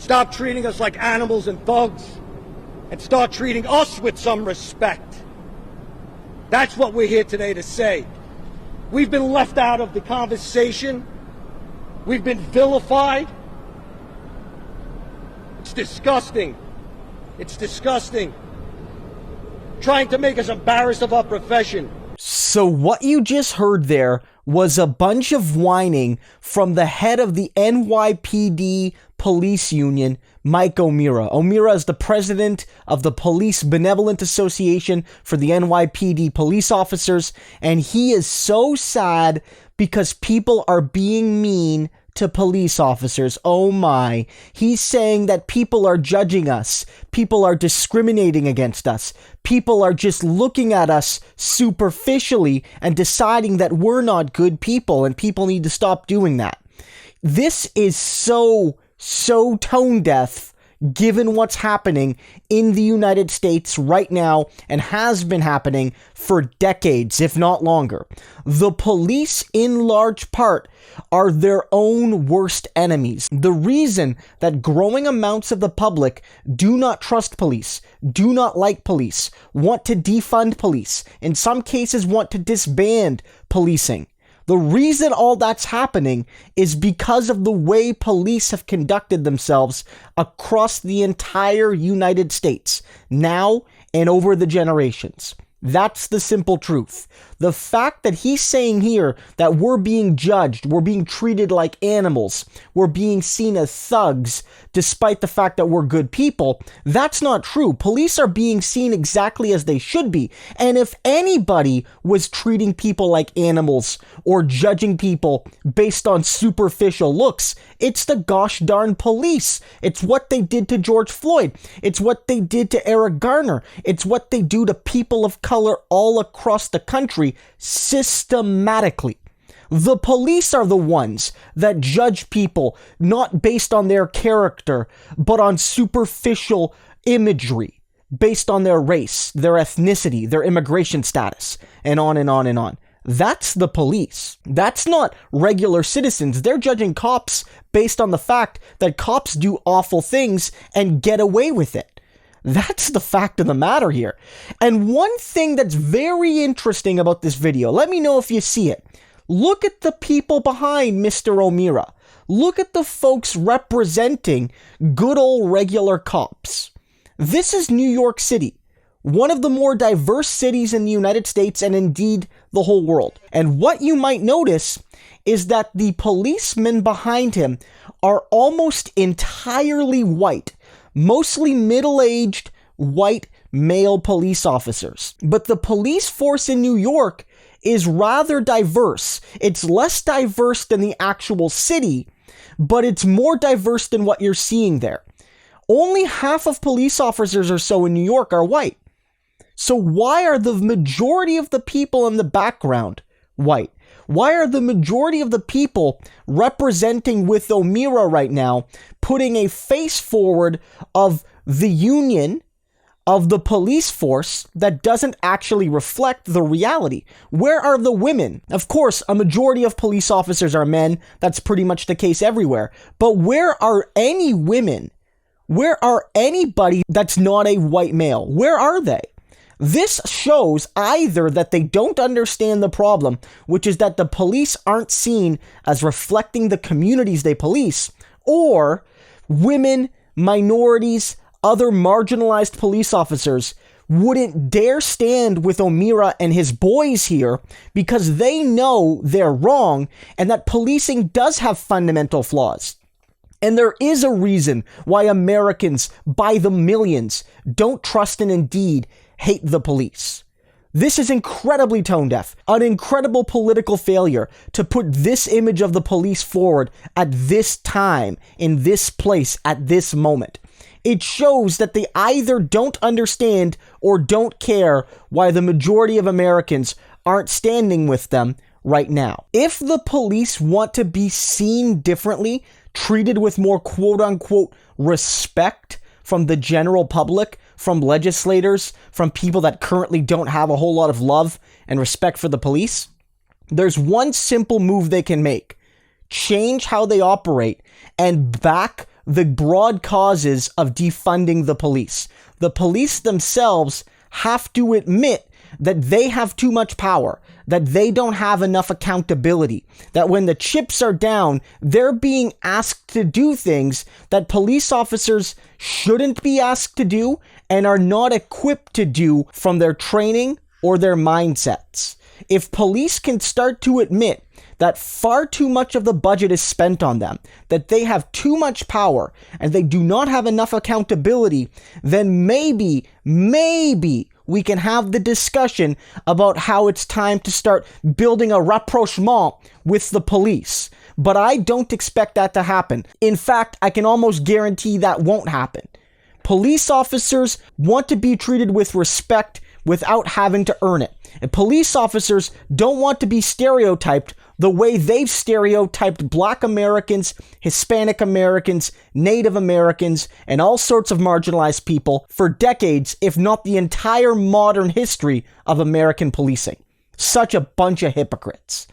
Stop treating us like animals and thugs, and start treating us with some respect. That's what we're here today to say. We've been left out of the conversation. We've been vilified. It's disgusting. It's disgusting. Trying to make us embarrassed of our profession. So what you just heard there was a bunch of whining from the head of the NYPD Police Union, Mike O'Meara. O'Meara is the president of the Police Benevolent Association for the NYPD police officers, and he is so sad because people are being mean to police officers. Oh my. He's saying that people are judging us. People are discriminating against us. People are just looking at us superficially and deciding that we're not good people, and people need to stop doing that. This is so tone deaf given what's happening in the United States right now and has been happening for decades, if not longer. The police, in large part, are their own worst enemies. The reason that growing amounts of the public do not trust police, do not like police, want to defund police, in some cases want to disband policing, the reason all that's happening is because of the way police have conducted themselves across the entire United States, now and over the generations. That's the simple truth. The fact that he's saying here that we're being judged, we're being treated like animals, we're being seen as thugs, despite the fact that we're good people, that's not true. Police are being seen exactly as they should be. And if anybody was treating people like animals or judging people based on superficial looks, it's the gosh darn police. It's what they did to George Floyd. It's what they did to Eric Garner. It's what they do to people of color all across the country systematically. The police are the ones that judge people not based on their character, but on superficial imagery, based on their race, their ethnicity, their immigration status, and on and on and on. That's the police. That's not regular citizens. They're judging cops based on the fact that cops do awful things and get away with it. That's the fact of the matter here. And one thing that's very interesting about this video, let me know if you see it. Look at the people behind Mr. O'Meara. Look at the folks representing good old regular cops. This is New York City, one of the more diverse cities in the United States and indeed the whole world. And what you might notice is that the policemen behind him are almost entirely white, mostly middle-aged white male police officers. But the police force in New York is rather diverse. It's less diverse than the actual city, but it's more diverse than what you're seeing there. Only half of police officers or so in New York are white. So why are the majority of the people in the background white? Why are the majority of the people representing with O'Meara right now putting a face forward of the union of the police force that doesn't actually reflect the reality? Where are the women? Of course, a majority of police officers are men. That's pretty much the case everywhere. But where are any women? Where are anybody that's not a white male? Where are they? This shows either that they don't understand the problem, which is that the police aren't seen as reflecting the communities they police, or women, minorities, other marginalized police officers wouldn't dare stand with O'Meara and his boys here because they know they're wrong and that policing does have fundamental flaws. And there is a reason why Americans, by the millions, don't trust and indeed hate the police. This is incredibly tone deaf, an incredible political failure to put this image of the police forward at this time, in this place, at this moment. It shows that they either don't understand or don't care why the majority of Americans aren't standing with them right now. If the police want to be seen differently, treated with more quote-unquote respect from the general public, from legislators, from people that currently don't have a whole lot of love and respect for the police, there's one simple move they can make. Change how they operate and back the broad causes of defunding the police. The police themselves have to admit that they have too much power, that they don't have enough accountability, that when the chips are down, they're being asked to do things that police officers shouldn't be asked to do and are not equipped to do from their training or their mindsets. If police can start to admit that far too much of the budget is spent on them, that they have too much power, and they do not have enough accountability, then maybe we can have the discussion about how it's time to start building a rapprochement with the police. But I don't expect that to happen. In fact, I can almost guarantee that won't happen. Police officers want to be treated with respect without having to earn it. And police officers don't want to be stereotyped the way they've stereotyped Black Americans, Hispanic Americans, Native Americans, and all sorts of marginalized people for decades, if not the entire modern history of American policing. Such a bunch of hypocrites.